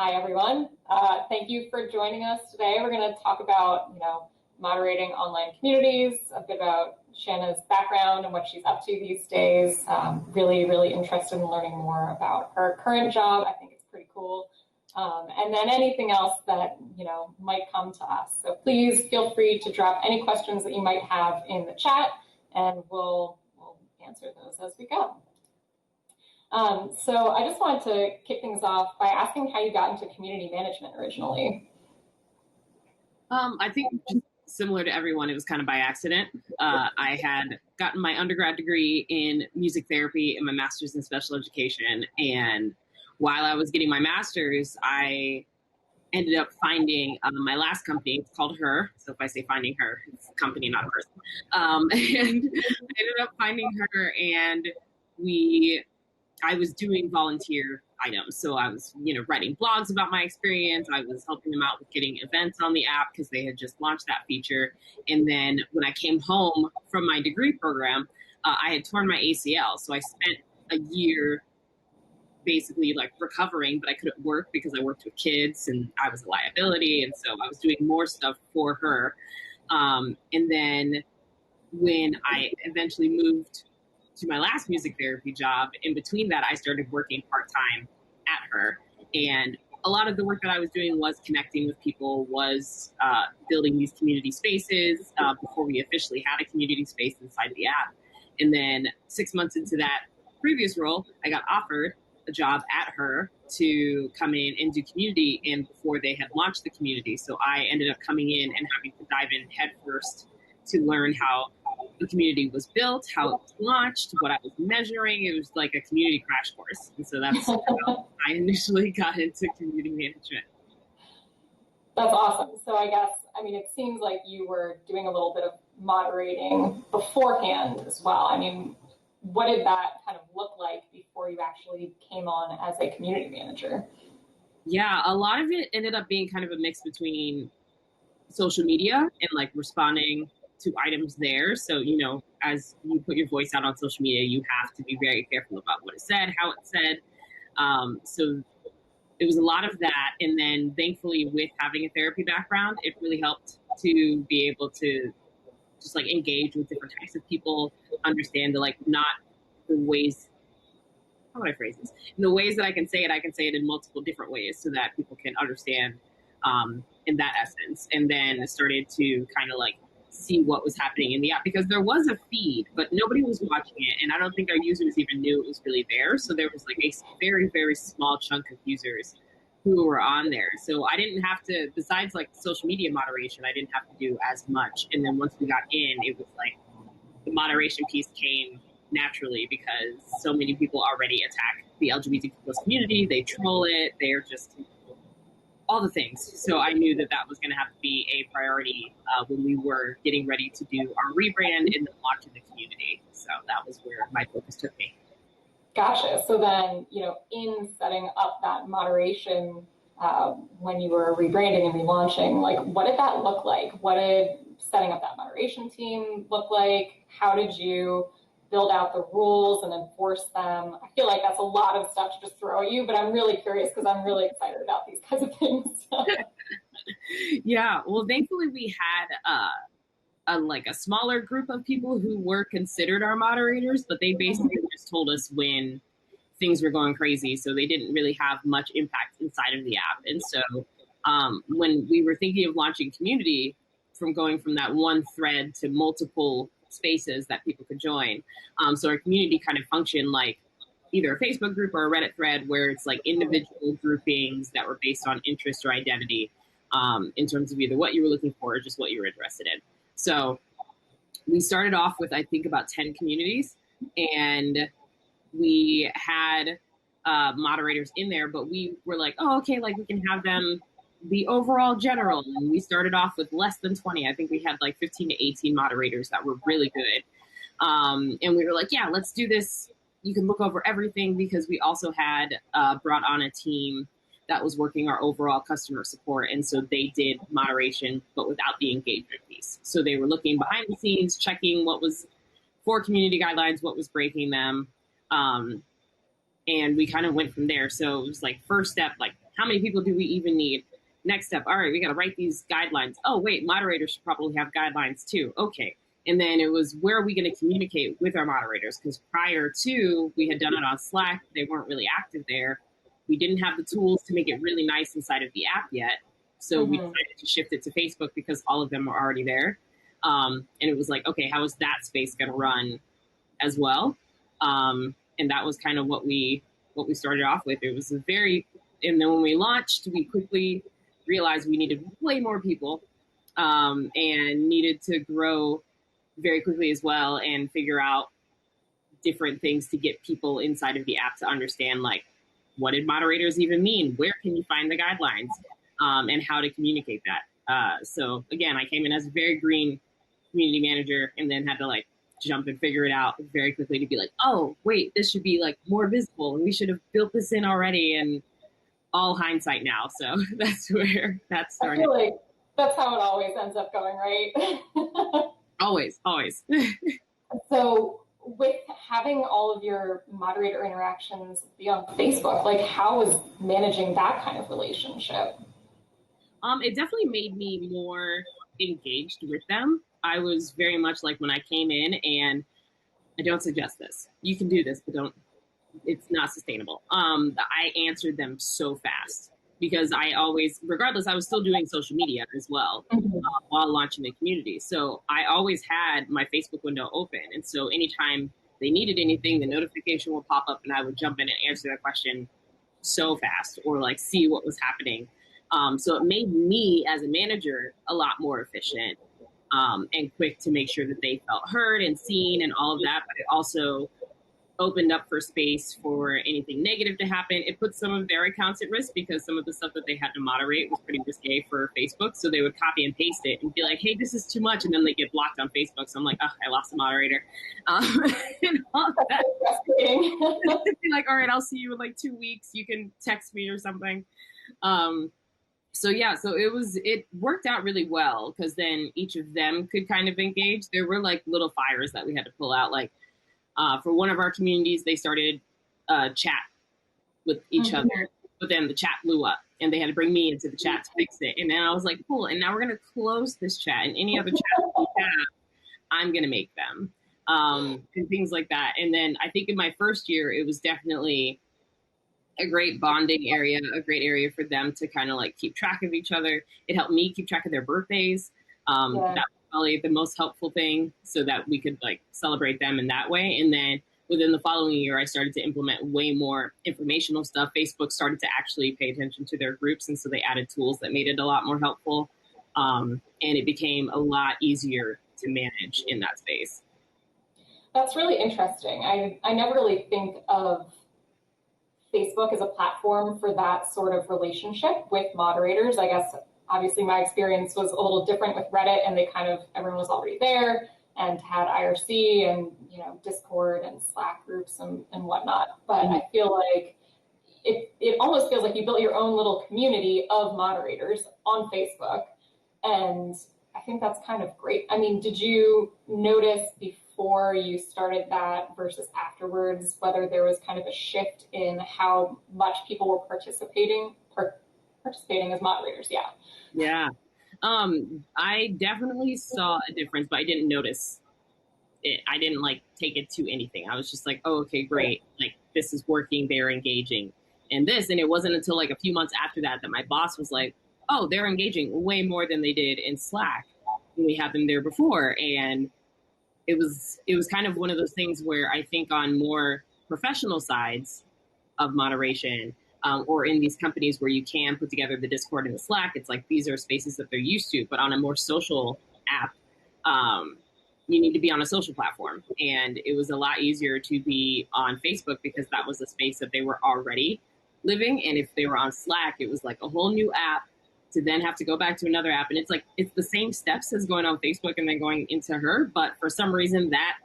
Hi, everyone. Thank you for joining us today. We're going to talk about, moderating online communities, a bit about Shana's background and what she's up to these days. Really interested in learning more about her current job. I think it's pretty cool. And then anything else that, might come to us. So please feel free to drop any questions that you might have in the chat, and we'll answer those as we go. So I just wanted to kick things off by asking how you got into community management originally. I think similar to everyone, it was kind of by accident. I had gotten my undergrad degree in music therapy and my master's in special education. And while I was getting my master's, I ended up finding my last company. It's called Her. So if I say finding her, it's a company, not a person. And I ended up finding her, and I was doing volunteer items. So I was, writing blogs about my experience. I was helping them out with getting events on the app because they had just launched that feature. And then when I came home from my degree program, I had torn my ACL. So I spent a year basically like recovering, but I couldn't work because I worked with kids and I was a liability. And so I was doing more stuff for her. And then when I eventually moved to my last music therapy job, in between that, I started working part-time at Her. And a lot of the work that I was doing was connecting with people, was building these community spaces before we officially had a community space inside the app. And then 6 months into that previous role, I got offered a job at Her to come in and do community, and before they had launched the community. So I ended up coming in and having to dive in head first to learn how the community was built, how it was launched, what I was measuring. It was like a community crash course. And so that's how I initially got into community management. That's awesome. So I guess, it seems like you were doing a little bit of moderating beforehand as well. What did that kind of look like before you actually came on as a community manager? Yeah, a lot of it ended up being kind of a mix between social media and like responding to items there. So, as you put your voice out on social media, you have to be very careful about what it said, how it said. So it was a lot of that. And then thankfully with having a therapy background, it really helped to be able to just like engage with different types of people, understand not the ways, how would I phrase this? In the ways that I can say it in multiple different ways so that people can understand in that essence. And then started to kind of see what was happening in the app, because there was a feed, but nobody was watching it. And I don't think our users even knew it was really there. So there was a very, very small chunk of users who were on there. So I didn't have to, besides social media moderation, I didn't have to do as much. And then once we got in, it was the moderation piece came naturally because so many people already attack the LGBTQ+ community. They troll it. They're just all the things. So I knew that was going to have to be a priority when we were getting ready to do our rebrand and then launch in the community. So that was where my focus took me. Gotcha. So then, in setting up that moderation, when you were rebranding and relaunching, what did that look like? What did setting up that moderation team look like? How did you build out the rules and enforce them? I feel like that's a lot of stuff to just throw at you, but I'm really curious because I'm really excited about these kinds of things. Yeah, well, thankfully we had a smaller group of people who were considered our moderators, but they basically just told us when things were going crazy. So they didn't really have much impact inside of the app. And so when we were thinking of launching community, from going from that one thread to multiple spaces that people could join. So our community kind of functioned like either a Facebook group or a Reddit thread where it's individual groupings that were based on interest or identity in terms of either what you were looking for or just what you were interested in. So we started off with, I think, about 10 communities, and we had moderators in there, but we were like, oh, okay, we can have them the overall general. And we started off with less than 20. I think we had 15 to 18 moderators that were really good. And we were like, yeah, let's do this. You can look over everything, because we also had brought on a team that was working our overall customer support. And so they did moderation, but without the engagement piece. So they were looking behind the scenes, checking what was for community guidelines, what was breaking them. And we kind of went from there. So it was first step, How many people do we even need? Next step, all right, we got to write these guidelines. Oh, wait, moderators should probably have guidelines too. Okay. And then it was, where are we going to communicate with our moderators? Because prior to, we had done it on Slack. They weren't really active there. We didn't have the tools to make it really nice inside of the app yet. So we decided to shift it to Facebook because all of them were already there. And it was like, okay, how is that space going to run as well? And that was kind of what we started off with. It was and then when we launched, we quickly realized we needed way more people, and needed to grow very quickly as well and figure out different things to get people inside of the app to understand, like, what did moderators even mean? Where can you find the guidelines, and how to communicate that? So again, I came in as a very green community manager and then had to like jump and figure it out very quickly to be like, oh, wait, this should be like more visible and we should have built this in already, and all hindsight now. So that's where that started. I feel like that's how it always ends up going, right? Always. So with having all of your moderator interactions be on Facebook, like, how is managing that kind of relationship? It definitely made me more engaged with them. I was very much like, when I came in, and I don't suggest this. You can do this, but it's not sustainable. I answered them so fast because I always, regardless, I was still doing social media as well while launching the community. So I always had my Facebook window open. And so anytime they needed anything, the notification would pop up and I would jump in and answer that question so fast, or like see what was happening. So it made me as a manager a lot more efficient, and quick to make sure that they felt heard and seen and all of that. But it also opened up for space for anything negative to happen. It put some of their accounts at risk because some of the stuff that they had to moderate was pretty risque for Facebook. So they would copy and paste it and be like, hey, this is too much. And then they get blocked on Facebook. So I'm like, oh, I lost a moderator. And all that. Be like, all right, I'll see you in like 2 weeks. You can text me or something. So it worked out really well because then each of them could kind of engage. There were like little fires that we had to pull out. Like, for one of our communities, they started chat with each other, but then the chat blew up and they had to bring me into the chat to fix it. And then I was like, cool. And now we're going to close this chat, and any other chat we have, I'm going to make them, and things like that. And then I think in my first year, it was definitely a great bonding area, a great area for them to kind of like keep track of each other. It helped me keep track of their birthdays. That was probably the most helpful thing, so that we could like celebrate them in that way. And then within the following year, I started to implement way more informational stuff. Facebook started to actually pay attention to their groups. And so they added tools that made it a lot more helpful. And it became a lot easier to manage in that space. That's really interesting. I never really think of Facebook as a platform for that sort of relationship with moderators. I guess obviously my experience was a little different with Reddit, and everyone was already there and had IRC and, Discord and Slack groups and whatnot. But I feel like it almost feels like you built your own little community of moderators on Facebook. And I think that's kind of great. I mean, did you notice before you started that versus afterwards, whether there was kind of a shift in how much people were participating as moderators? Yeah. I definitely saw a difference, but I didn't notice it. I didn't like take it to anything. I was just like, oh, okay, great. Like, this is working. They're engaging in this. And it wasn't until like a few months after that my boss was like, oh, they're engaging way more than they did in Slack when we had them there before. And it was kind of one of those things where I think on more professional sides of moderation, or in these companies where you can put together the Discord and the Slack, it's like these are spaces that they're used to. But on a more social app, you need to be on a social platform. And it was a lot easier to be on Facebook because that was a space that they were already living. And if they were on Slack, it was like a whole new app to then have to go back to another app. And it's like, it's the same steps as going on Facebook and then going into her. But for some reason, that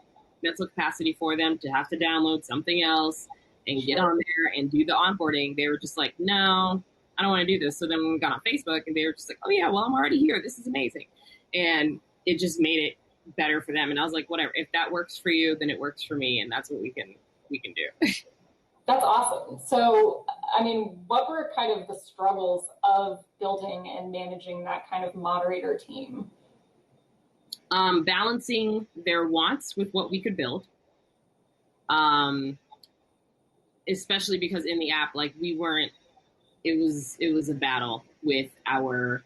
mental capacity for them to have to download something else and get on there and do the onboarding, they were just like, no, I don't want to do this. So then when we got on Facebook, and they were just like, oh yeah, well, I'm already here. This is amazing. And it just made it better for them. And I was like, whatever, if that works for you, then it works for me. And that's what we can do. That's awesome. So I mean, what were kind of the struggles of building and managing that kind of moderator team? Balancing their wants with what we could build. Especially because in the app, like we weren't, it was a battle with our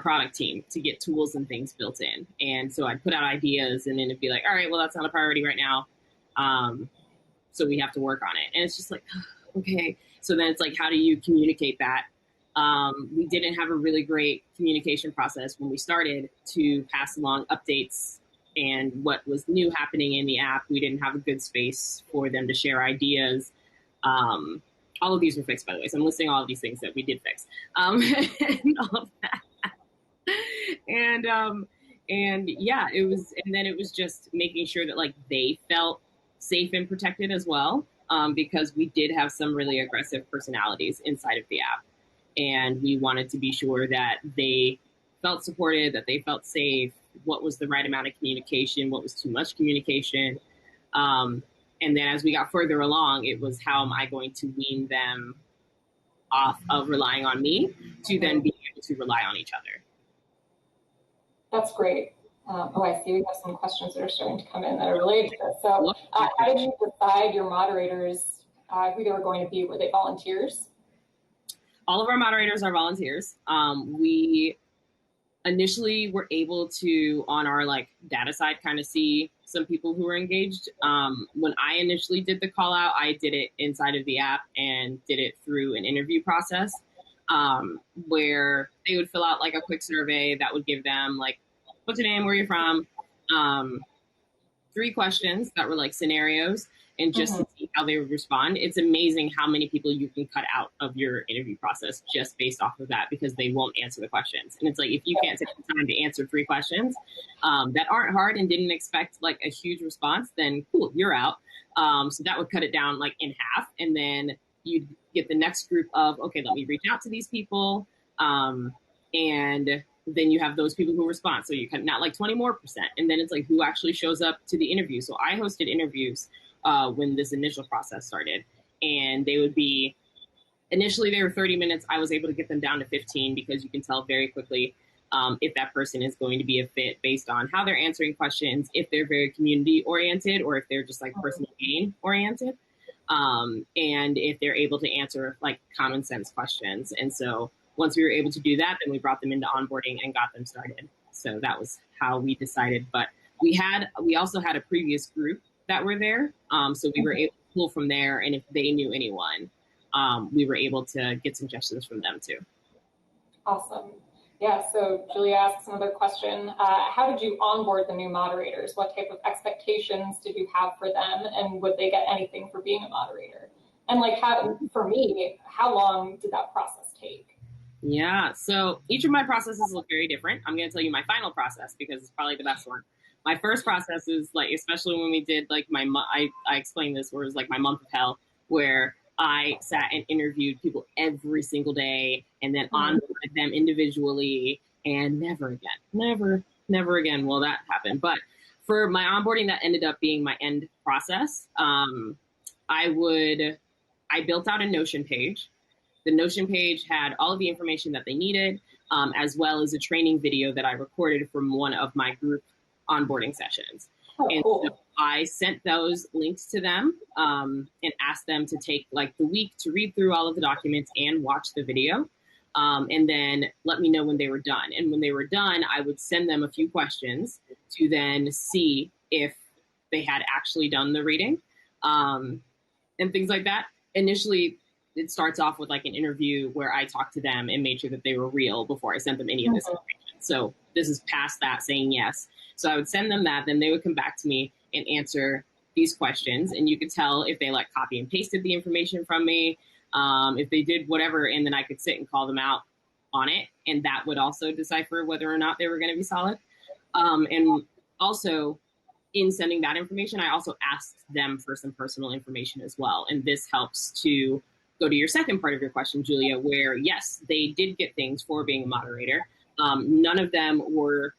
product team to get tools and things built in. And so I'd put out ideas and then it'd be like, all right, well, that's not a priority right now. So we have to work on it. And it's just like, okay. So then it's like, how do you communicate that? We didn't have a really great communication process when we started to pass along updates and what was new happening in the app. We didn't have a good space for them to share ideas. All of these were fixed, by the way. So I'm listing all of these things that we did fix, and all of that. And yeah, it was, and then it was just making sure that like they felt safe and protected as well, because we did have some really aggressive personalities inside of the app, and we wanted to be sure that they felt supported, that they felt safe, what was the right amount of communication, what was too much communication. And then as we got further along, it was how am I going to wean them off of relying on me to then be able to rely on each other. That's great. I see we have some questions that are starting to come in that are related to this. So how did you decide your moderators, who they were going to be? Were they volunteers? All of our moderators are volunteers. We initially were able to, on our like data side, kind of see some people who were engaged. When I initially did the call out, I did it inside of the app and did it through an interview process, where they would fill out like a quick survey that would give them like, what's your name, where you're from, 3 questions that were like scenarios, and just to see how they would respond. It's amazing how many people you can cut out of your interview process just based off of that, because they won't answer the questions. And it's like, if you can't take the time to answer 3 questions that aren't hard and didn't expect like a huge response, then cool, you're out. So that would cut it down like in half. And then you'd get the next group of, okay, let me reach out to these people. And then you have those people who respond. So you can not like 20 more percent. And then it's like, who actually shows up to the interview? So I hosted interviews when this initial process started, and they would be, initially they were 30 minutes. I was able to get them down to 15 because you can tell very quickly if that person is going to be a fit based on how they're answering questions, if they're very community oriented or if they're just like personal gain oriented, and if they're able to answer like common sense questions. And so once we were able to do that, then we brought them into onboarding and got them started. So that was how we decided. But we also had a previous group that were there. So we were able to pull from there. And if they knew anyone, we were able to get suggestions from them too. Awesome. Yeah, so Julia asks another question. How did you onboard the new moderators? What type of expectations did you have for them? And would they get anything for being a moderator? And like, for me, how long did that process take? Yeah, so each of my processes look very different. I'm going to tell you my final process because it's probably the best one. My first process is like, especially when we did like I explained this, where it was like my month of hell, where I sat and interviewed people every single day and then onboarded them individually, and never again will that happen. But for my onboarding, that ended up being my end process. I built out a Notion page. The Notion page had all of the information that they needed, as well as a training video that I recorded from one of my group onboarding sessions. And so I sent those links to them and asked them to take like the week to read through all of the documents and watch the video, and then let me know when they were done. And when they were done, I would send them a few questions to then see if they had actually done the reading, and things like that. Initially, it starts off with like an interview where I talked to them and made sure that they were real before I sent them any of this information. So this is past that saying yes. So I would send them that, then they would come back to me and answer these questions. And you could tell if they like copy and pasted the information from me, if they did whatever, and then I could sit and call them out on it. And that would also decipher whether or not they were going to be solid. And also in sending that information, I also asked them for some personal information as well. And this helps to go to your second part of your question, Julia, where yes, they did get things for being a moderator. None of them were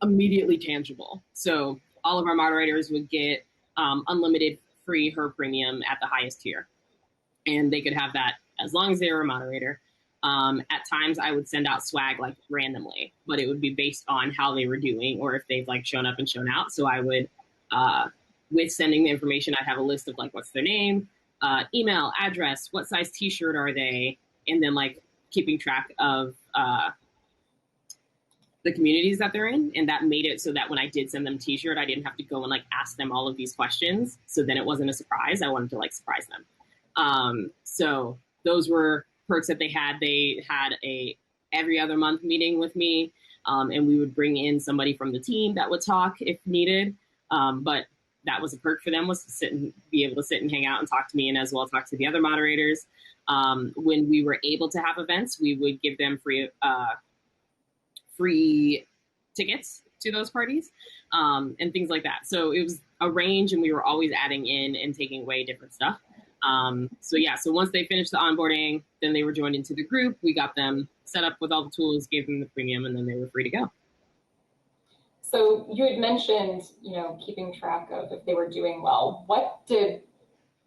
immediately tangible. So all of our moderators would get unlimited free her premium at the highest tier. And they could have that as long as they were a moderator. At times I would send out swag like randomly, but it would be based on how they were doing or if they've like shown up and shown out. So I would, with sending the information, I'd have a list of like, what's their name, email, address, what size t-shirt are they? And then like keeping track of the communities that they're in. And that made it so that when I did send them t-shirt, I didn't have to go and like ask them all of these questions. So then it wasn't a surprise. I wanted to like surprise them. So those were perks that they had. They had a every other month meeting with me, and we would bring in somebody from the team that would talk if needed. But that was a perk for them, was to be able to sit and hang out and talk to me, and as well talk to the other moderators. When we were able to have events, we would give them free tickets to those parties, and things like that. So it was a range, and we were always adding in and taking away different stuff. So once they finished the onboarding, then they were joined into the group. We got them set up with all the tools, gave them the premium, and then they were free to go. So you had mentioned, keeping track of if they were doing well. What did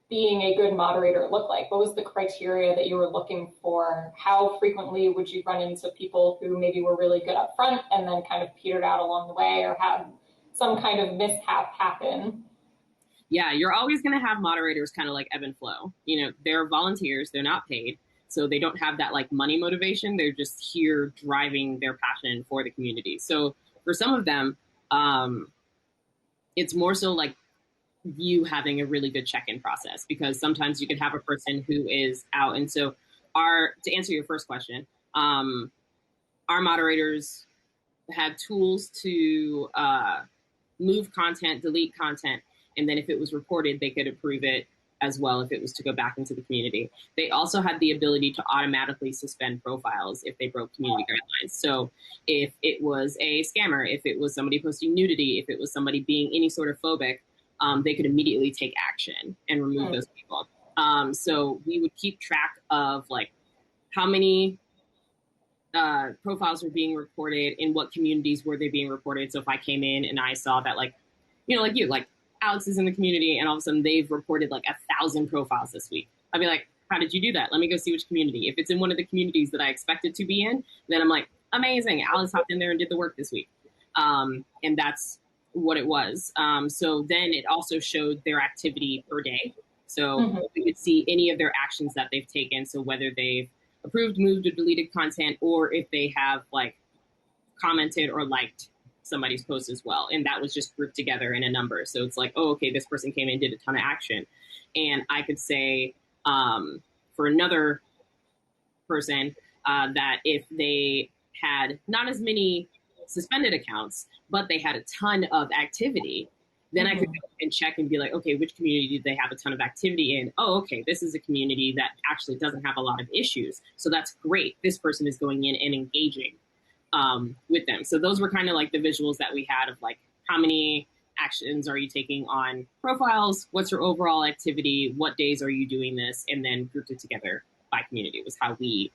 being a good moderator look like? What was the criteria that you were looking for? How frequently would you run into people who maybe were really good up front and then kind of petered out along the way or had some kind of mishap happen? Yeah, you're always going to have moderators kind of like ebb and flow. They're volunteers, they're not paid. So they don't have that like money motivation. They're just here driving their passion for the community. So for some of them, it's more so like you having a really good check-in process, because sometimes you could have a person who is out. And so to answer your first question, our moderators had tools to move content, delete content, and then if it was reported, they could approve it as well if it was to go back into the community. They also had the ability to automatically suspend profiles if they broke community guidelines. So if it was a scammer, if it was somebody posting nudity, if it was somebody being any sort of phobic, they could immediately take action and remove those people. So we would keep track of like how many profiles were being reported, in what communities were they being reported. So if I came in and I saw that like Alex is in the community and all of a sudden they've reported like 1,000 profiles this week, I'd be like, how did you do that? Let me go see which community. If it's in one of the communities that I expected to be in, then I'm like, amazing, Alex hopped in there and did the work this week. And that's what it was. So then it also showed their activity per day. So we could see any of their actions that they've taken. So whether they've approved, moved, or deleted content, or if they have like commented or liked somebody's post as well. And that was just grouped together in a number. So it's like, oh, okay, this person came in, did a ton of action. And I could say for another person that if they had not as many suspended accounts, but they had a ton of activity, then I could go and check and be like, okay, which community did they have a ton of activity in? Oh, okay, this is a community that actually doesn't have a lot of issues. So that's great. This person is going in and engaging with them. So those were kind of like the visuals that we had of like, how many actions are you taking on profiles? What's your overall activity? What days are you doing this? And then grouped it together by community was how we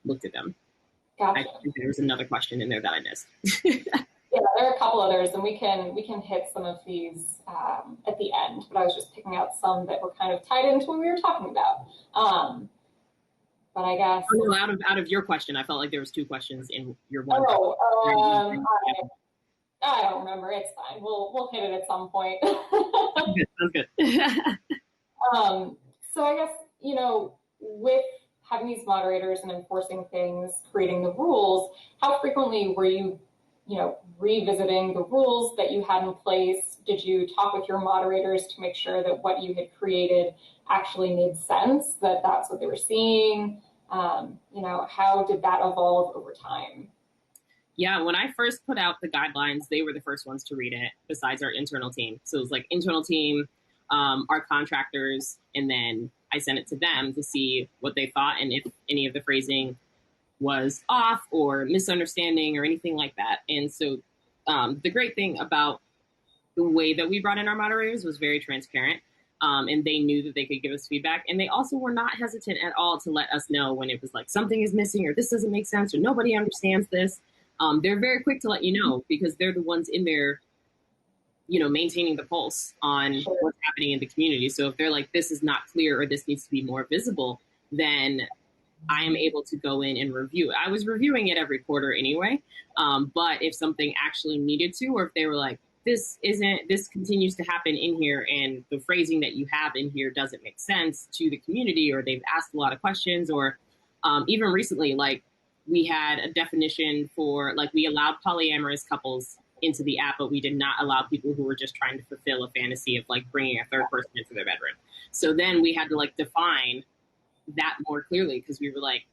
looked at them. Gotcha. I think there was another question in there that I missed. Yeah, there are a couple others, and we can hit some of these at the end, but I was just picking out some that were kind of tied into what we were talking about. But I guess out of your question, I felt like there was two questions in your one. I don't remember. It's fine. We'll hit it at some point. Sounds good. So I guess, with having these moderators and enforcing things, creating the rules, how frequently were you, revisiting the rules that you had in place? Did you talk with your moderators to make sure that what you had created actually made sense, that that's what they were seeing? How did that evolve over time? Yeah, when I first put out the guidelines, they were the first ones to read it, besides our internal team. So it was like internal team, our contractors, and then I sent it to them to see what they thought and if any of the phrasing was off or misunderstanding or anything like that. And so the great thing about the way that we brought in our moderators was very transparent. And they knew that they could give us feedback. And they also were not hesitant at all to let us know when it was like something is missing or this doesn't make sense or nobody understands this. They're very quick to let you know because they're the ones in there maintaining the pulse on what's happening in the community. So if they're like, this is not clear or this needs to be more visible, then I am able to go in and review it. I was reviewing it every quarter anyway. But if something actually needed to, or if they were like, this continues to happen in here and the phrasing that you have in here doesn't make sense to the community, or they've asked a lot of questions, or even recently, like we had a definition for, like, we allowed polyamorous couples into the app, but we did not allow people who were just trying to fulfill a fantasy of like bringing a third person into their bedroom. So then we had to like define that more clearly, because we were like,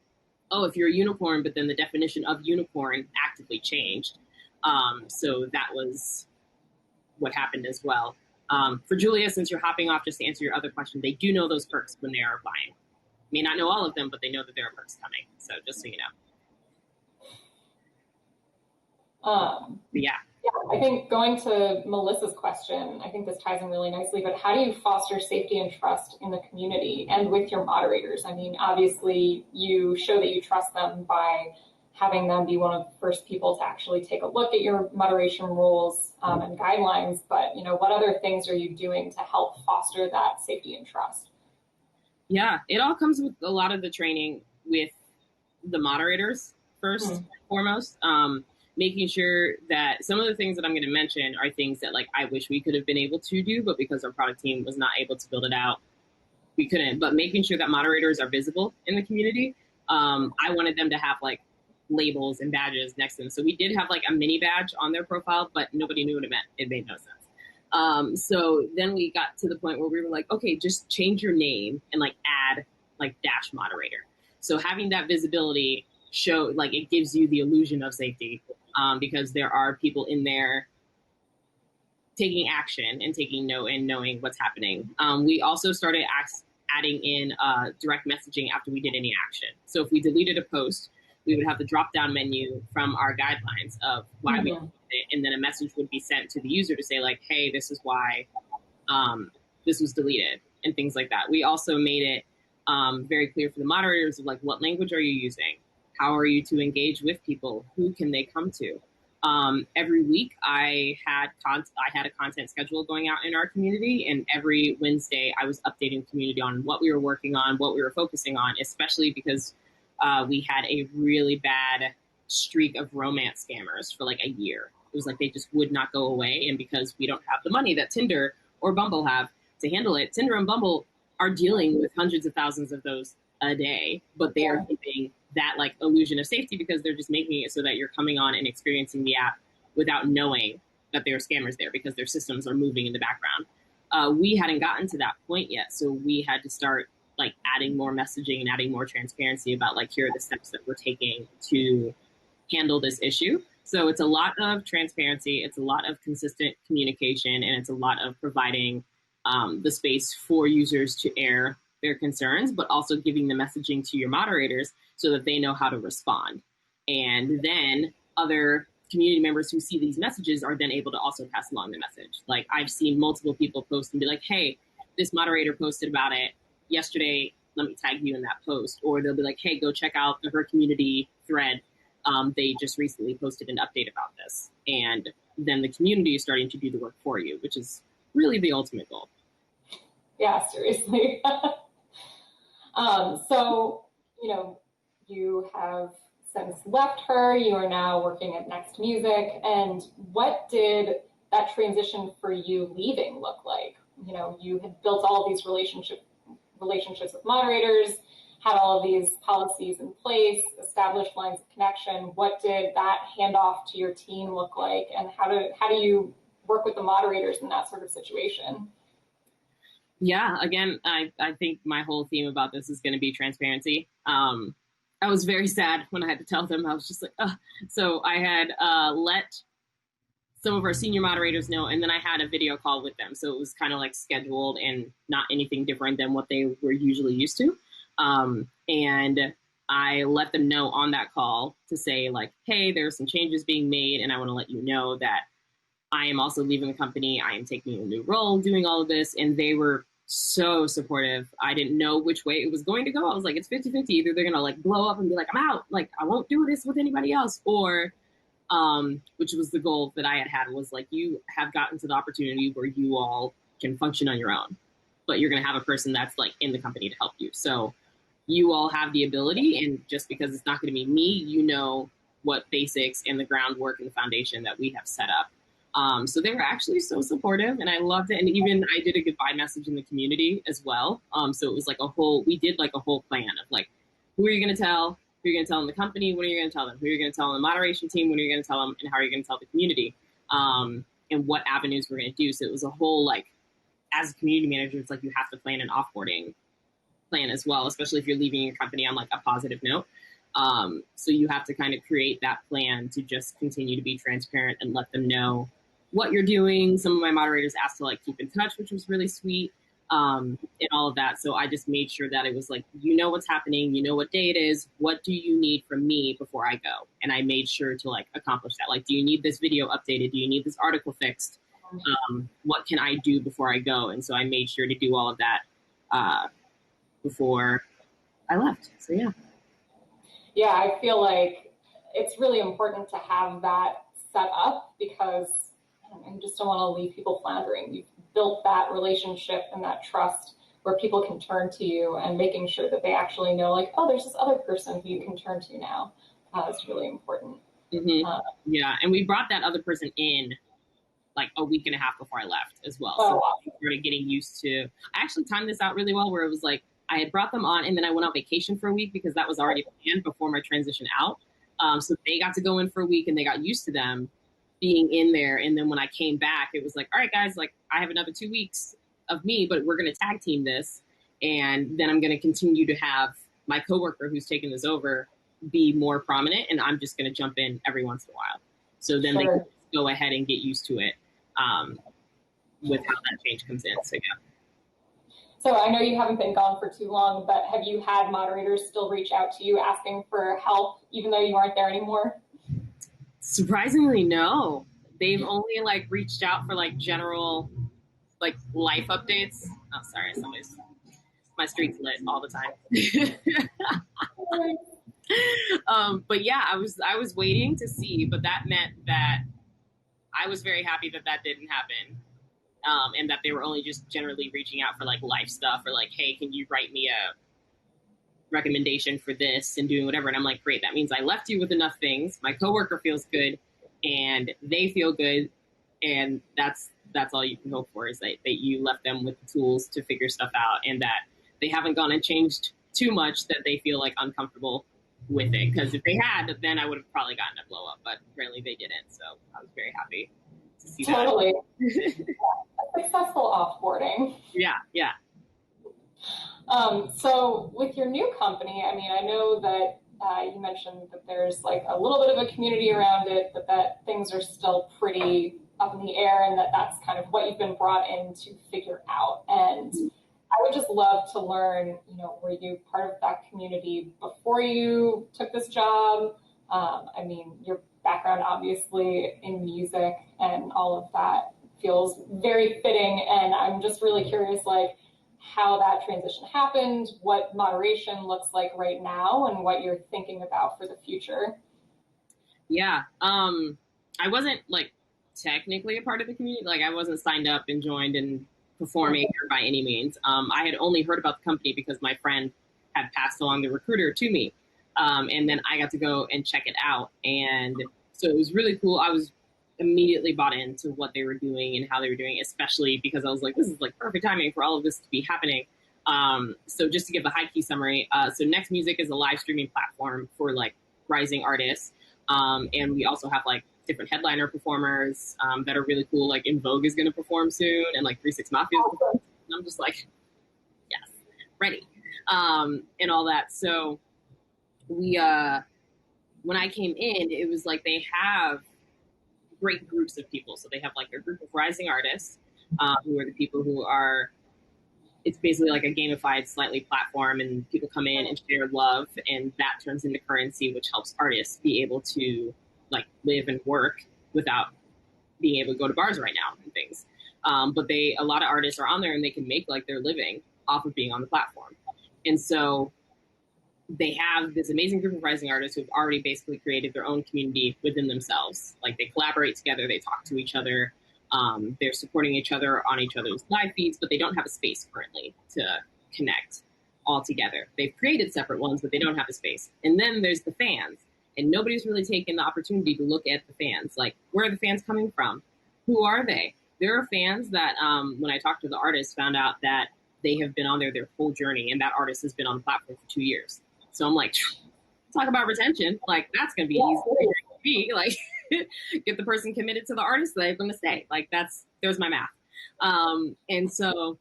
oh, if you're a unicorn, but then the definition of unicorn actively changed. So that was what happened as well. For Julia, since you're hopping off, just to answer your other question, they do know those perks when they are applying. May not know all of them, but they know that there are perks coming. So just so you know. Yeah. I think going to Melissa's question, I think this ties in really nicely, but how do you foster safety and trust in the community and with your moderators? I mean, obviously you show that you trust them by having them be one of the first people to actually take a look at your moderation rules and guidelines, but what other things are you doing to help foster that safety and trust? Yeah, it all comes with a lot of the training with the moderators first and foremost. Making sure that some of the things that I'm going to mention are things that like I wish we could have been able to do, but because our product team was not able to build it out, we couldn't. But making sure that moderators are visible in the community. I wanted them to have like labels and badges next to them. So we did have like a mini badge on their profile, but nobody knew what it meant. It made no sense. So then we got to the point where we were like, okay, just change your name and like add like dash moderator. So having that visibility show, like, it gives you the illusion of safety, because there are people in there taking action and taking note and knowing what's happening. We also started adding in direct messaging after we did any action. So if we deleted a post, we would have the drop-down menu from our guidelines of why we did it, and then a message would be sent to the user to say like, hey, this is why this was deleted, and things like that. We also made it very clear for the moderators of like, what language are you using? How are you to engage with people? Who can they come to? Every week I had a content schedule going out in our community, and every Wednesday I was updating the community on what we were working on, what we were focusing on, especially because we had a really bad streak of romance scammers for like a year. It was like they just would not go away, and because we don't have the money that Tinder or Bumble have to handle it, Tinder and Bumble are dealing with hundreds of thousands of those a day, but they are giving that like illusion of safety because they're just making it so that you're coming on and experiencing the app without knowing that there are scammers there because their systems are moving in the background. We hadn't gotten to that point yet, so we had to start like adding more messaging and adding more transparency about like, here are the steps that we're taking to handle this issue. So it's a lot of transparency, it's a lot of consistent communication, and it's a lot of providing the space for users to air their concerns, but also giving the messaging to your moderators so that they know how to respond. And then other community members who see these messages are then able to also pass along the message. Like, I've seen multiple people post and be like, hey, this moderator posted about it yesterday, let me tag you in that post. Or they'll be like, hey, go check out her community thread. They just recently posted an update about this. And then the community is starting to do the work for you, which is really the ultimate goal. Yeah, seriously. So, you have since left her, you are now working at Next Music. And what did that transition for you leaving look like? You had built all of these relationships with moderators, had all of these policies in place, established lines of connection. What did that handoff to your team look like? And how do you work with the moderators in that sort of situation? Yeah, again, I think my whole theme about this is going to be transparency. I was very sad when I had to tell them. I was just like, ugh. So I had let some of our senior moderators know, and then I had a video call with them. So it was kind of like scheduled and not anything different than what they were usually used to. And I let them know on that call to say like, hey, there are some changes being made, and I want to let you know that I am also leaving the company. I am taking a new role doing all of this. And they were so supportive. I didn't know which way it was going to go. I was like, it's 50-50. Either they're going to like blow up and be like, I'm out. Like, I won't do this with anybody else. Or which was the goal that I had was like, you have gotten to the opportunity where you all can function on your own, but you're going to have a person that's like in the company to help you. So you all have the ability, and just because it's not going to be me, you know what basics and the groundwork and the foundation that we have set up. So they were actually so supportive, and I loved it. And even I did a goodbye message in the community as well. So it was like we did like a whole plan of like, who are you going to tell? Who are you going to tell in the company? What are you going to tell them? Who are you going to tell on the moderation team? What are you going to tell them? And how are you going to tell the community? And what avenues we're going to do. So it was a whole, like, as a community manager, it's like you have to plan an offboarding plan as well, especially if you're leaving your company on like a positive note. So you have to kind of create that plan to just continue to be transparent and let them know what you're doing. Some of my moderators asked to like keep in touch, which was really sweet, and all of that. So I just made sure that it was like, you know what's happening, you know what day it is, what do you need from me before I go? And I made sure to like accomplish that. Like, do you need this video updated? Do you need this article fixed? What can I do before I go? And so I made sure to do all of that before I left. So yeah. Yeah, I feel like it's really important to have that set up because I just don't want to leave people floundering. You've built that relationship and that trust where people can turn to you, and making sure that they actually know, like, oh, there's this other person who you can turn to now is really important. Mm-hmm. Yeah, and we brought that other person in like a week and a half before I left as well. Oh, so wow. I started getting used to, I actually timed this out really well where it was like, I had brought them on and then I went on vacation for a week because that was already planned before my transition out. So they got to go in for a week and they got used to them being in there. And then when I came back, it was like, all right, guys, like I have another 2 weeks of me, but we're going to tag team this. And then I'm going to continue to have my coworker who's taking this over be more prominent. And I'm just going to jump in every once in a while. So then they can go ahead and get used to it with how that change comes in. So yeah. So I know you haven't been gone for too long, but have you had moderators still reach out to you asking for help, even though you aren't there anymore? Surprisingly, no. They've only like reached out for like general like life updates. Oh, sorry, my street's lit all the time. But yeah, I was waiting to see, but that meant that I was very happy that that didn't happen. And that they were only just generally reaching out for like life stuff or like, hey, can you write me a recommendation for this and doing whatever. And I'm like, great, that means I left you with enough things. My coworker feels good and they feel good. And that's all you can hope for is that you left them with the tools to figure stuff out and that they haven't gone and changed too much that they feel like uncomfortable with it. Because if they had, then I would have probably gotten a blow up, but apparently they didn't. So I was very happy to see that. Totally. A successful offboarding. Yeah. So with your new company, I mean, I know that you mentioned that there's like a little bit of a community around it, but that things are still pretty up in the air and that's kind of what you've been brought in to figure out. And I would just love to learn, were you part of that community before you took this job? I mean, your background obviously in music and all of that feels very fitting. And I'm just really curious, like, how that transition happened, what moderation looks like right now, and what you're thinking about for the future. Yeah. I wasn't like technically a part of the community. Like I wasn't signed up and joined and performing by any means. I had only heard about the company because my friend had passed along the recruiter to me. And then I got to go and check it out. And so it was really cool. I was immediately bought into what they were doing and how they were doing it, especially because I was like, this is like perfect timing for all of this to be happening. So just to give a high key summary, so Next Music is a live streaming platform for like rising artists. And we also have like different headliner performers that are really cool. Like In Vogue is going to perform soon and like 3-6 Mafia. And I'm just like, yes, ready. And all that. So we, when I came in, it was like they have great groups of people. So they have like a group of rising artists who are the people who are, it's basically like a gamified slightly platform and people come in and share love and that turns into currency, which helps artists be able to like live and work without being able to go to bars right now and things. But a lot of artists are on there and they can make like their living off of being on the platform. And so they have this amazing group of rising artists who've already basically created their own community within themselves. Like they collaborate together, they talk to each other, they're supporting each other on each other's live feeds, but they don't have a space currently to connect all together. They've created separate ones, but they don't have a space. And then there's the fans, and nobody's really taken the opportunity to look at the fans. Like, where are the fans coming from? Who are they? There are fans that, when I talked to the artists, found out that they have been on there their whole journey, and that artist has been on the platform for 2 years. So I'm like, talk about retention. Like, that's going to be easy to be. Like, get the person committed to the artist, they're going to stay. Like, there's my math. And so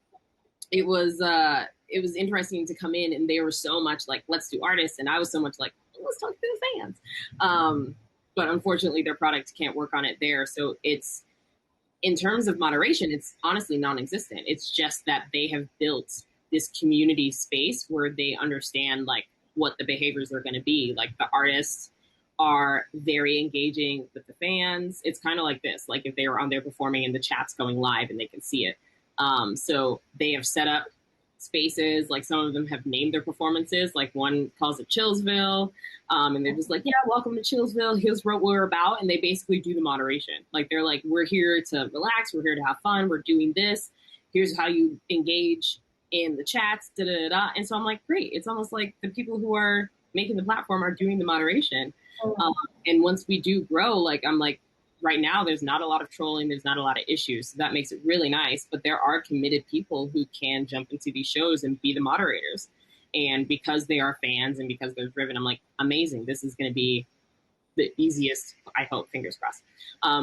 it was interesting to come in, and they were so much like, let's do artists. And I was so much like, let's talk to the fans. But unfortunately, their product can't work on it there. So it's, in terms of moderation, it's honestly non-existent. It's just that they have built this community space where they understand like what the behaviors are going to be. Like the artists are very engaging with the fans. It's kind of like this, like if they were on there performing and the chat's going live and they can see it. So they have set up spaces, like some of them have named their performances, like one calls it Chillsville, and they're just like, yeah, welcome to Chillsville, here's what we're about, and they basically do the moderation. Like they're like, we're here to relax, we're here to have fun, we're doing this, here's how you engage in the chats, da da da. And so I'm like, great, it's almost like the people who are making the platform are doing the moderation. And once we do grow, like I'm like, right now there's not a lot of trolling, there's not a lot of issues, so that makes it really nice. But there are committed people who can jump into these shows and be the moderators, and because they are fans and because they're driven, I'm like, amazing, this is going to be the easiest, I hope, fingers crossed,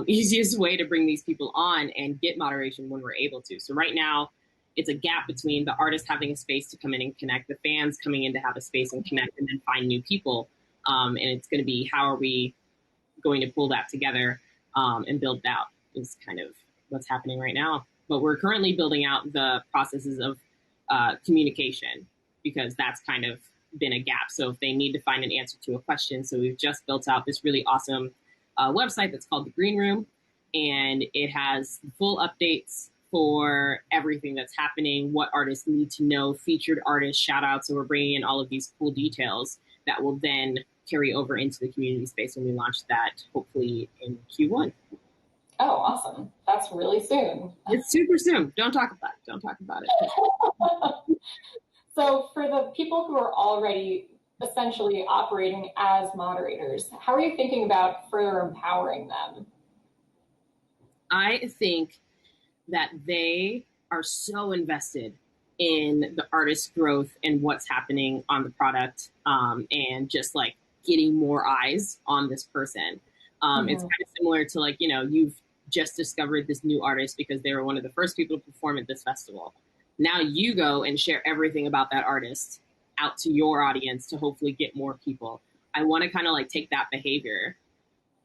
easiest way to bring these people on and get moderation when we're able to. So right now it's a gap between the artists having a space to come in and connect, the fans coming in to have a space and connect, and then find new people. And it's going to be, how are we going to pull that together and build it out, is kind of what's happening right now. But we're currently building out the processes of communication, because that's kind of been a gap. So if they need to find an answer to a question, so we've just built out this really awesome website that's called the Green Room, and it has full updates for everything that's happening, what artists need to know, featured artists, shout outs. So we're bringing in all of these cool details that will then carry over into the community space when we launch that, hopefully in Q1. Oh, awesome. That's really soon. It's super soon. Don't talk about it. Don't talk about it. So for the people who are already essentially operating as moderators, how are you thinking about further empowering them? I think that they are so invested in the artist's growth and what's happening on the product, and just like getting more eyes on this person. It's kind of similar to like, you know, you've just discovered this new artist because they were one of the first people to perform at this festival. Now you go and share everything about that artist out to your audience to hopefully get more people. I want to kind of like take that behavior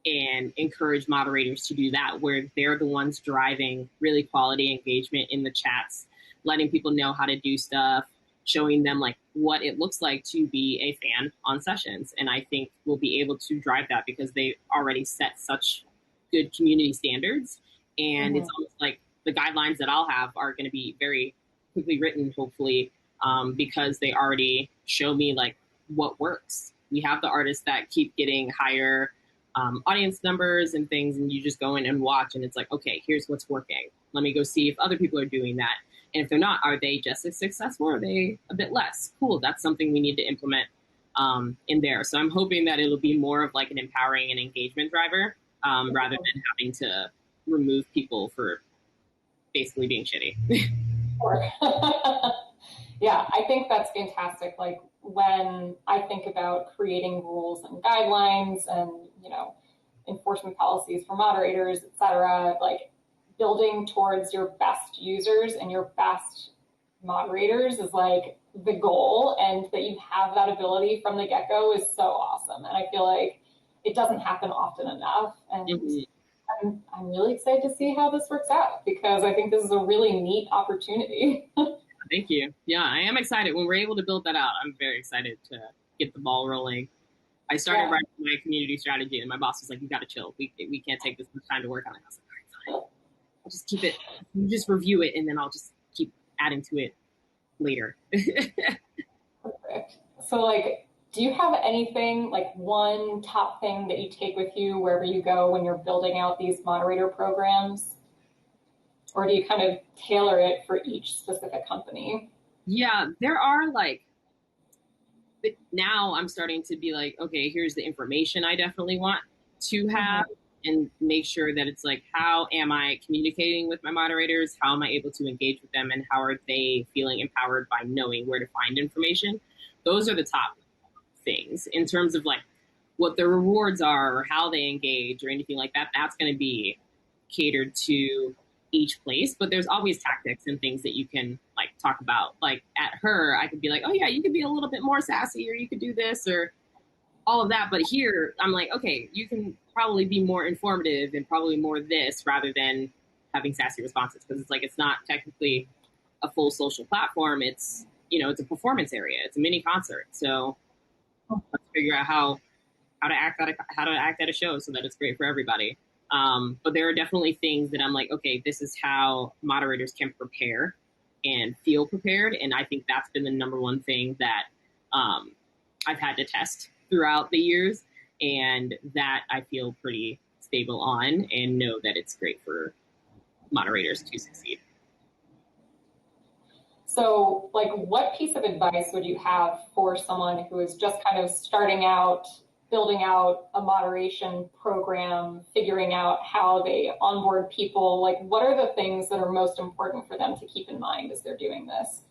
and encourage moderators to do that, where they're the ones driving really quality engagement in the chats, letting people know how to do stuff, showing them like what it looks like to be a fan on sessions. And I think we'll be able to drive that because they already set such good community standards. And it's almost like the guidelines that I'll have are going to be very quickly written, hopefully, because they already show me like what works. We have the artists that keep getting higher audience numbers and things, and you just go in and watch, and it's like, okay, here's what's working. Let me go see if other people are doing that. And if they're not, are they just as successful, or are they a bit less? Cool, that's something we need to implement in there. So I'm hoping that it'll be more of like an empowering and engagement driver, rather than having to remove people for basically being shitty. Yeah, I think that's fantastic. Like when I think about creating rules and guidelines and, you know, enforcement policies for moderators, et cetera, like building towards your best users and your best moderators is like the goal, and that you have that ability from the get-go is so awesome. And I feel like it doesn't happen often enough. And I'm really excited to see how this works out, because I think this is a really neat opportunity. Thank you. Yeah, I am excited. When we're able to build that out, I'm very excited to get the ball rolling. I started writing my community strategy, and my boss was like, you got to chill. We can't take this much time to work on it. I was like, all right, fine. I'll just keep it. You just review it, and then I'll just keep adding to it later. Perfect. So like Do you have anything, like one top thing that you take with you wherever you go when you're building out these moderator programs? Or do you kind of tailor it for each specific company? Yeah, there are like, now I'm starting to be like, okay, here's the information I definitely want to have, and make sure that it's like, how am I communicating with my moderators? How am I able to engage with them? And how are they feeling empowered by knowing where to find information? Those are the top things. In terms of like what the rewards are or how they engage or anything like that, that's going to be catered to each place. But there's always tactics and things that you can like talk about. Like at her, I could be like, oh yeah, you could be a little bit more sassy, or you could do this, or all of that. But here I'm like, okay, you can probably be more informative and probably more this, rather than having sassy responses, because it's like, it's not technically a full social platform. It's, you know, it's a performance area. It's a mini concert. So let's figure out how to act at a show so that it's great for everybody. But there are definitely things that I'm like, okay, this is how moderators can prepare and feel prepared. And I think that's been the number one thing that I've had to test throughout the years, and that I feel pretty stable on and know that it's great for moderators to succeed. So, like, what piece of advice would you have for someone who is just kind of starting out, building out a moderation program, figuring out how they onboard people? Like, what are the things that are most important for them to keep in mind as they're doing this?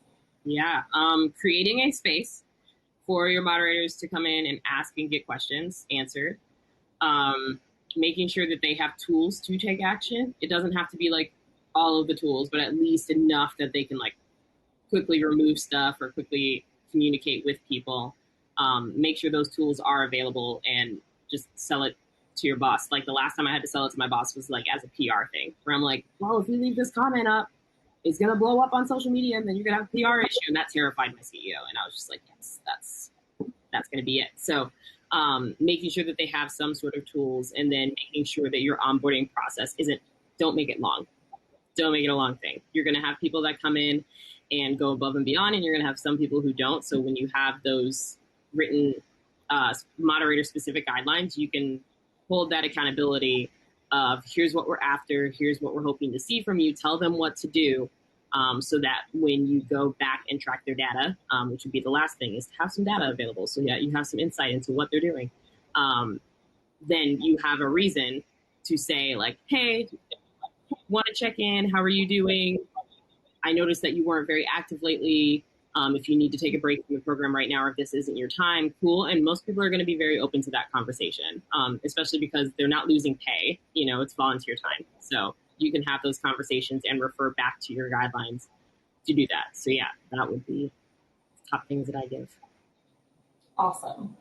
Yeah, creating a space for your moderators to come in and ask and get questions answered. Making sure that they have tools to take action. It doesn't have to be like all of the tools, but at least enough that they can like quickly remove stuff or quickly communicate with people. Make sure those tools are available and just sell it to your boss. Like the last time I had to sell it to my boss was like as a PR thing, where I'm like, well, if you leave this comment up, it's going to blow up on social media and then you're going to have a PR issue. And that terrified my CEO. And I was just like, yes, that's going to be it. So making sure that they have some sort of tools, and then making sure that your onboarding process don't make it long. Don't make it a long thing. You're going to have people that come in and go above and beyond, and you're going to have some people who don't. So when you have those written moderator specific guidelines, you can hold that accountability of here's what we're after, here's what we're hoping to see from you, tell them what to do, so that when you go back and track their data, which would be the last thing, is to have some data available. So yeah, you have some insight into what they're doing. Then you have a reason to say like, hey, want to check in, how are you doing? I noticed that you weren't very active lately. If you need to take a break from the program right now, or if this isn't your time, cool. And most people are going to be very open to that conversation, especially because they're not losing pay. You know, it's volunteer time. So you can have those conversations and refer back to your guidelines to do that. So yeah, that would be top things that I give. Awesome.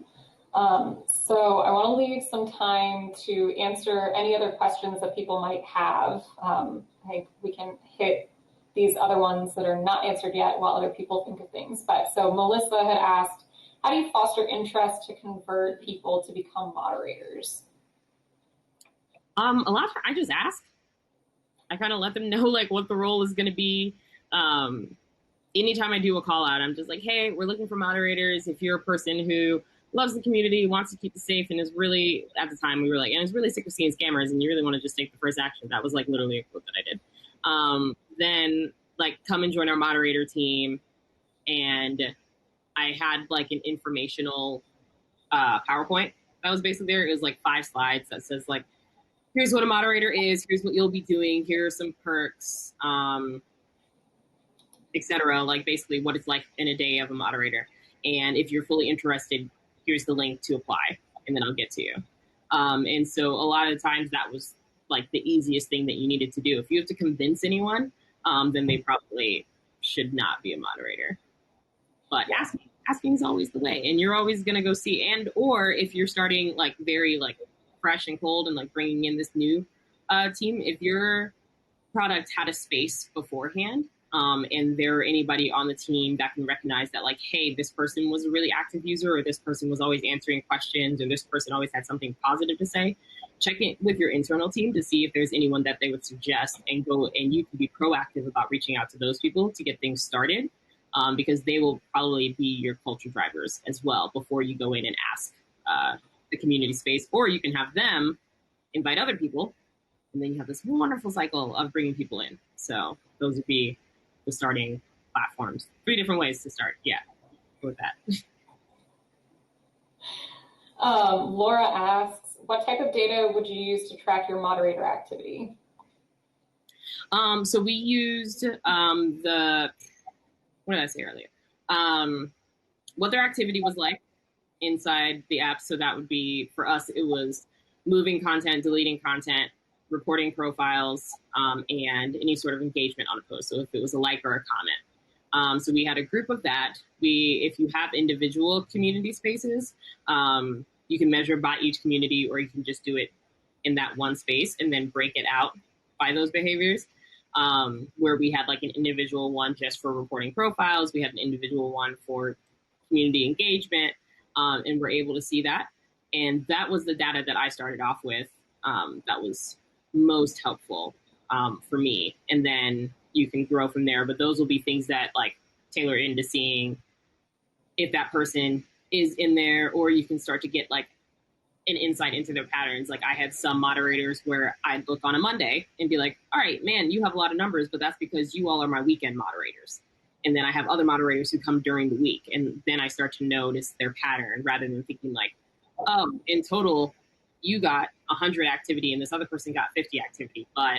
So I want to leave some time to answer any other questions that people might have. I think we can hit these other ones that are not answered yet while other people think of things. But so Melissa had asked, how do you foster interest to convert people to become moderators? A lot of I just ask. I kind of let them know like what the role is going to be. Anytime I do a call out, I'm just like, hey, we're looking for moderators. If you're a person who loves the community, wants to keep it safe, and is really, at the time we were like, and is really sick of seeing scammers, and you really want to just take the first action. That was like literally a quote that I did. Then like come and join our moderator team. And I had like an informational PowerPoint that was basically there. It was like 5 slides that says like, here's what a moderator is, here's what you'll be doing, here are some perks, etc. Like basically what it's like in a day of a moderator. And if you're fully interested, here's the link to apply, and then I'll get to you. And so a lot of times that was like the easiest thing that you needed to do. If you have to convince anyone, then they probably should not be a moderator. But asking is always the way, and you're always going to go see. And or if you're starting like very like fresh and cold and like bringing in this new team, if your product had a space beforehand, and there anybody on the team that can recognize that like, hey, this person was a really active user, or this person was always answering questions, or this person always had something positive to say, check in with your internal team to see if there's anyone that they would suggest, and go, and you can be proactive about reaching out to those people to get things started. because they will probably be your culture drivers as well before you go in and ask the community space, or you can have them invite other people, and then you have this wonderful cycle of bringing people in. So those would be the starting platforms. 3 different ways to start. Yeah, go with that. Laura asks, what type of data would you use to track your moderator activity? So we used what did I say earlier? What their activity was like inside the app. So that would be, for us, it was moving content, deleting content, reporting profiles, and any sort of engagement on a post. So if it was a like or a comment. So we had a group of that. If you have individual community spaces, you can measure by each community, or you can just do it in that one space and then break it out by those behaviors. Where we had like an individual one just for reporting profiles. We had an individual one for community engagement, and we're able to see that. And that was the data that I started off with. That was most helpful for me. And then you can grow from there. But those will be things that like tailor into seeing if that person is in there, or you can start to get like an insight into their patterns. Like I had some moderators where I'd look on a Monday and be like, all right, man, you have a lot of numbers, but that's because you all are my weekend moderators. And then I have other moderators who come during the week. And then I start to notice their pattern rather than thinking like, oh, in total, you got 100 activity and this other person got 50 activity, but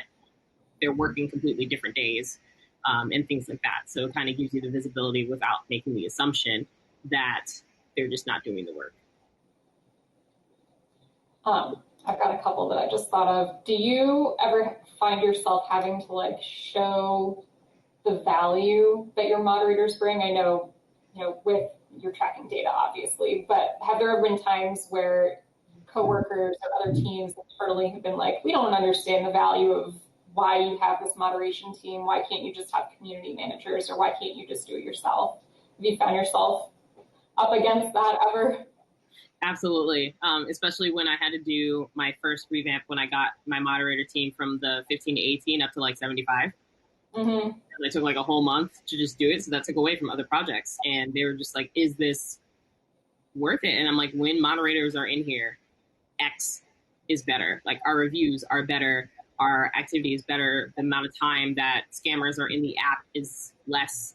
they're working completely different days, and things like that. So it kind of gives you the visibility without making the assumption that they're just not doing the work. I've got a couple that I just thought of. Do you ever find yourself having to like show the value that your moderators bring? I know, with your tracking data, obviously, but have there been times where coworkers or other teams internally have been like, we don't understand the value of why you have this moderation team. Why can't you just have community managers, or why can't you just do it yourself? Have you found yourself up against that ever? Absolutely. Especially when I had to do my first revamp when I got my moderator team from the 15 to 18 up to like 75. Mm-hmm. It took like a whole month to just do it. So that took away from other projects. And they were just like, is this worth it? And I'm like, when moderators are in here, X is better. Like our reviews are better. Our activity is better. The amount of time that scammers are in the app is less.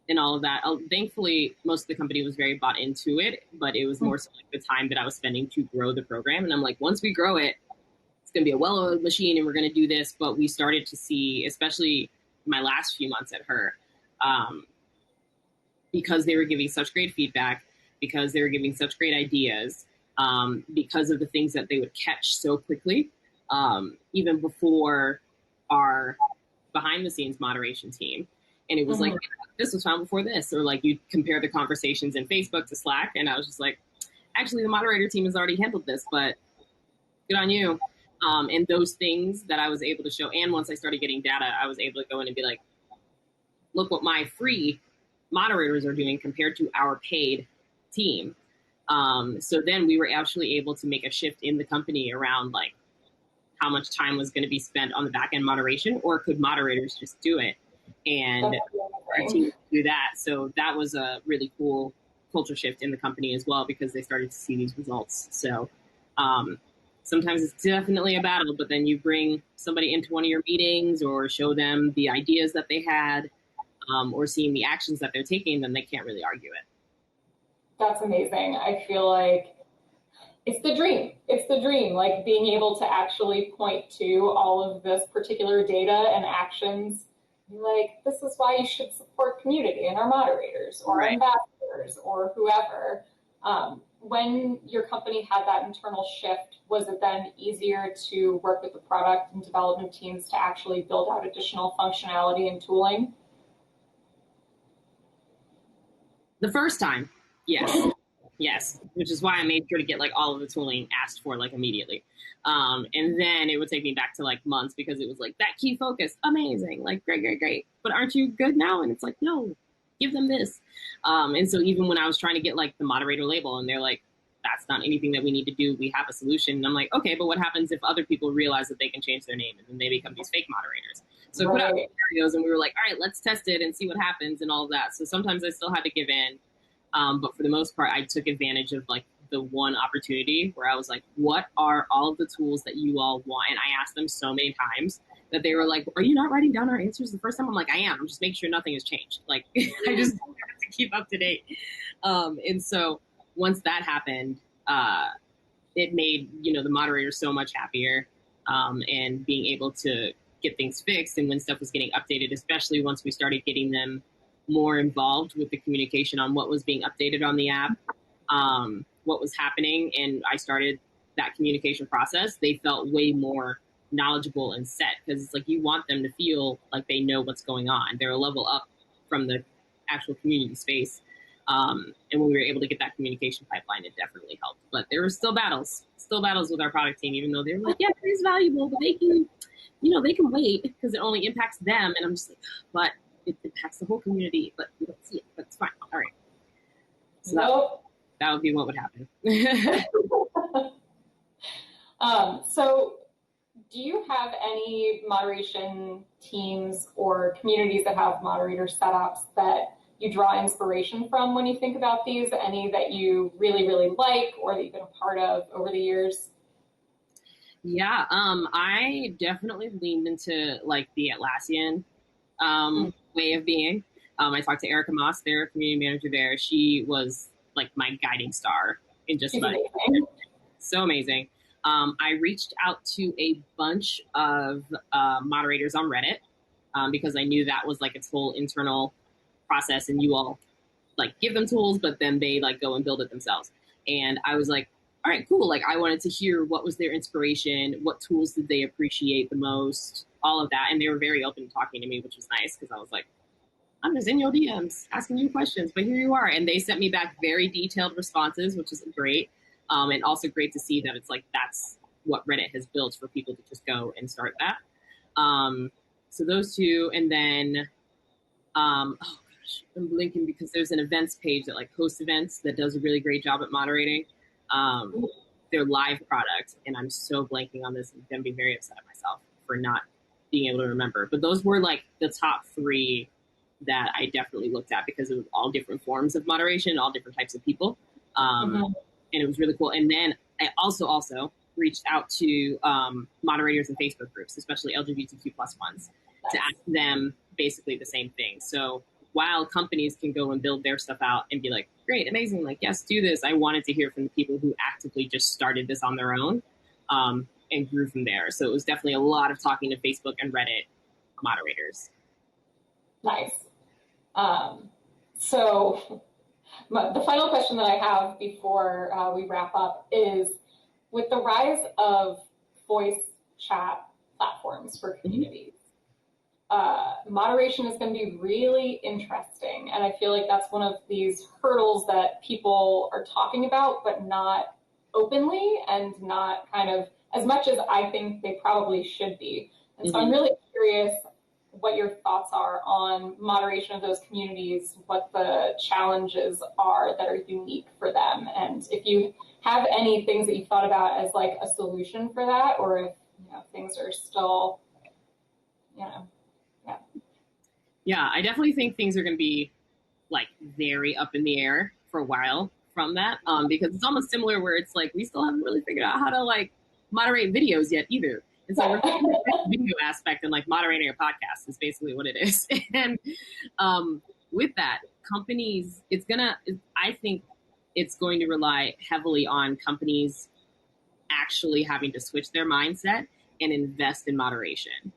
And all of that. Thankfully, most of the company was very bought into it, but it was more so like the time that I was spending to grow the program. And I'm like, once we grow it, it's going to be a well-oiled machine and we're going to do this. But we started to see, especially my last few months at her, because they were giving such great feedback, because they were giving such great ideas, because of the things that they would catch so quickly, even before our behind-the-scenes moderation team. And it was like, this was found before this. Or like you compare the conversations in Facebook to Slack. And I was just like, actually, the moderator team has already handled this, but good on you. And those things that I was able to show. And once I started getting data, I was able to go in and be like, look what my free moderators are doing compared to our paid team. So then we were actually able to make a shift in the company around like how much time was going to be spent on the back end moderation, or could moderators just do it? And our team do that. So that was a really cool culture shift in the company as well, because they started to see these results. So sometimes it's definitely a battle, but then you bring somebody into one of your meetings or show them the ideas that they had, or seeing the actions that they're taking, then they can't really argue it. That's amazing. I feel like it's the dream. It's the dream, like being able to actually point to all of this particular data and actions. Like, this is why you should support community and our moderators or our ambassadors or whoever. When your company had that internal shift, was it then easier to work with the product and development teams to actually build out additional functionality and tooling? The first time, yes. Yes, which is why I made sure to get like all of the tooling asked for like immediately. And then it would take me back to like months, because it was like that key focus, amazing, like great. But aren't you good now? And it's like, no, give them this. And so even when I was trying to get like the moderator label, and they're like, that's not anything that we need to do. We have a solution. And I'm like, okay, but what happens if other people realize that they can change their name and then they become these fake moderators? So I put out scenarios and we were like, all right, let's test it and see what happens and all of that. So sometimes I still had to give in. But for the most part, I took advantage of like the one opportunity where I was like, what are all of the tools that you all want? And I asked them so many times that they were like, are you not writing down our answers the first time? I'm like, I am. I'm just making sure nothing has changed. Like, I just have to keep up to date. And so once that happened, it made, the moderators so much happier, and being able to get things fixed. And when stuff was getting updated, especially once we started getting them more involved with the communication on what was being updated on the app, what was happening, and I started that communication process, they felt way more knowledgeable and set, because it's like you want them to feel like they know what's going on. They're a level up from the actual community space. And when we were able to get that communication pipeline, it definitely helped. But there were still battles with our product team, even though they're like, yeah, it's valuable, but they can, they can wait because it only impacts them. And I'm just like, but it impacts the whole community, but we don't see it, but it's fine. All right. So that would be what would happen. So do you have any moderation teams or communities that have moderator setups that you draw inspiration from when you think about these? Any that you really, really like or that you've been a part of over the years? Yeah, I definitely leaned into like the Atlassian way of being. I talked to Erica Moss, their community manager there. She was like my guiding star in just about so amazing. I reached out to a bunch of moderators on Reddit because I knew that was like its whole internal process, and you all like give them tools, but then they like go and build it themselves. And I was like, all right, cool. Like I wanted to hear what was their inspiration, what tools did they appreciate the most, all of that. And they were very open to talking to me, which was nice because I was like, I'm just in your DMs asking you questions, but here you are. And they sent me back very detailed responses, which is great. And also great to see that it's like, that's what Reddit has built for people to just go and start that. So those two, and then, oh gosh, I'm blinking because there's an events page that like hosts events that does a really great job at moderating their live product. And I'm so blanking on this and I'm going to be very upset at myself for not being able to remember. But those were like the top three that I definitely looked at because it was all different forms of moderation, all different types of people. And it was really cool. And then I also reached out to moderators in Facebook groups, especially LGBTQ plus ones, to ask them basically the same thing. So while companies can go and build their stuff out and be like, great, amazing, like, yes, do this, I wanted to hear from the people who actively just started this on their own and grew from there. So it was definitely a lot of talking to Facebook and Reddit moderators. Nice. So the final question that I have before we wrap up is, with the rise of voice chat platforms for communities, moderation is going to be really interesting. And I feel like that's one of these hurdles that people are talking about, but not openly and not kind of as much as I think they probably should be. And so I'm really curious what your thoughts are on moderation of those communities, what the challenges are that are unique for them, and if you have any things that you thought about as like a solution for that, or if things are still, Yeah, I definitely think things are going to be like very up in the air for a while from that, because it's almost similar where it's like we still haven't really figured out how to like moderate videos yet either. And so we're taking the video aspect and like moderating a podcast is basically what it is. And with that, companies, I think it's going to rely heavily on companies actually having to switch their mindset and invest in moderation.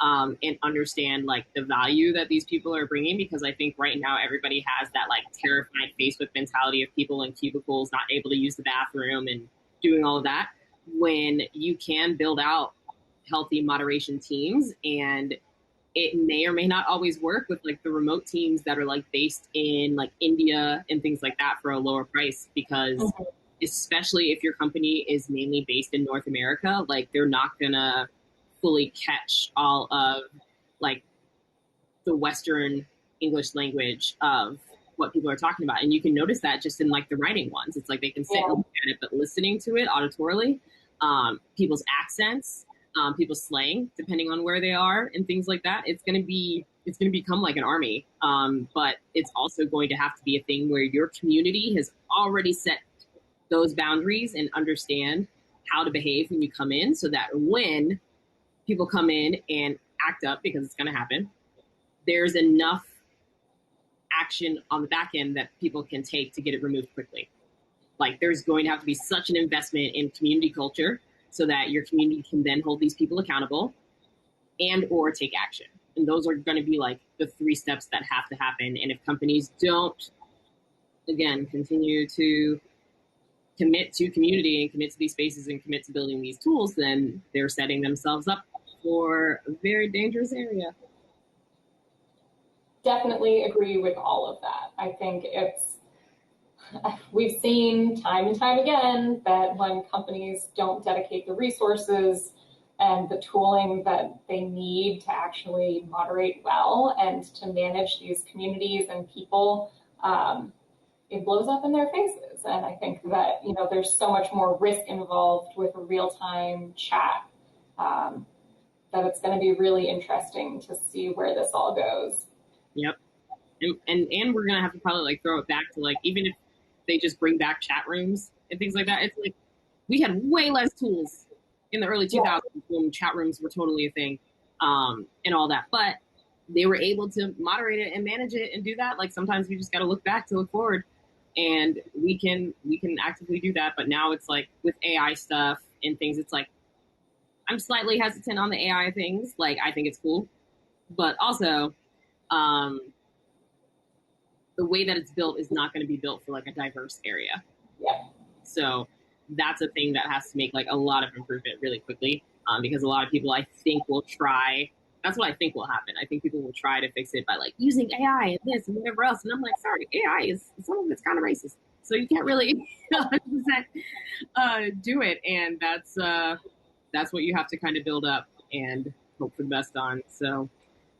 And understand like the value that these people are bringing, because I think right now everybody has that like terrified Facebook mentality of people in cubicles not able to use the bathroom and doing all of that, when you can build out healthy moderation teams. And it may or may not always work with like the remote teams that are like based in like India and things like that for a lower price, because especially if your company is mainly based in North America, like they're not gonna fully catch all of like the Western English language of what people are talking about. And you can notice that just in like the writing ones. It's like they can sit and look at it, but listening to it auditorily, people's accents, people's slang, depending on where they are and things like that, it's going to become like an army. But it's also going to have to be a thing where your community has already set those boundaries and understand how to behave when you come in, so that when people come in and act up, because it's going to happen, there's enough action on the back end that people can take to get it removed quickly. Like there's going to have to be such an investment in community culture so that your community can then hold these people accountable and or take action. And those are going to be like the 3 steps that have to happen. And if companies don't, again, continue to commit to community and commit to these spaces and commit to building these tools, then they're setting themselves up for a very dangerous area. Definitely agree with all of that. I think we've seen time and time again that when companies don't dedicate the resources and the tooling that they need to actually moderate well and to manage these communities and people, it blows up in their faces. And I think that, there's so much more risk involved with a real-time chat, that it's going to be really interesting to see where this all goes. Yep. And we're going to have to probably like throw it back to like, even if they just bring back chat rooms and things like that, it's like we had way less tools in the early 2000s when chat rooms were totally a thing, and all that. But they were able to moderate it and manage it and do that. Like sometimes we just got to look back to look forward, and we can actively do that. But now it's like with AI stuff and things, it's like I'm slightly hesitant on the AI things. Like I think it's cool, but also the way that it's built is not going to be built for like a diverse area. Yeah. So that's a thing that has to make like a lot of improvement really quickly, because a lot of people I think will try. That's what I think will happen. I think people will try to fix it by like using AI and this and whatever else. And I'm like, sorry, AI is, some of it's kind of racist. So you can't really 100% do it. And that's what you have to kind of build up and hope for the best on. So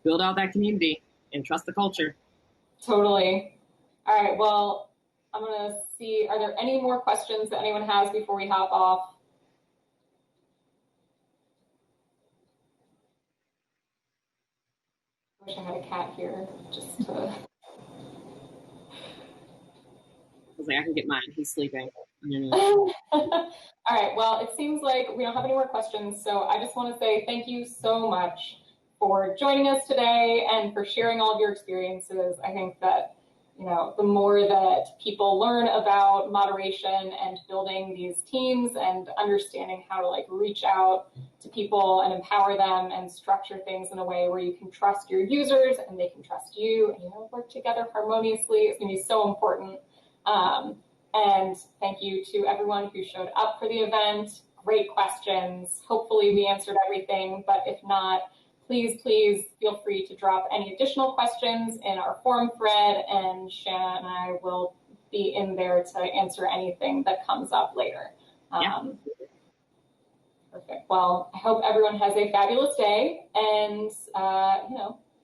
build out that community and trust the culture. Totally. All right. Well, I'm going to see, are there any more questions that anyone has before we hop off? I wish I had a cat here just to... I was like, I can get mine. He's sleeping. All right. Well, it seems like we don't have any more questions. So I just want to say thank you so much for joining us today and for sharing all of your experiences. I think that, the more that people learn about moderation and building these teams and understanding how to like reach out to people and empower them and structure things in a way where you can trust your users and they can trust you and work together harmoniously, it's going to be so important. And thank you to everyone who showed up for the event. Great questions. Hopefully we answered everything, but if not, please feel free to drop any additional questions in our forum thread, and Shana and I will be in there to answer anything that comes up later. Perfect. Well, I hope everyone has a fabulous day, and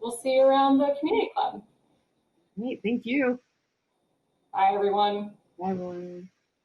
we'll see you around the community club. Great, thank you. Bye, everyone. Bye, everyone.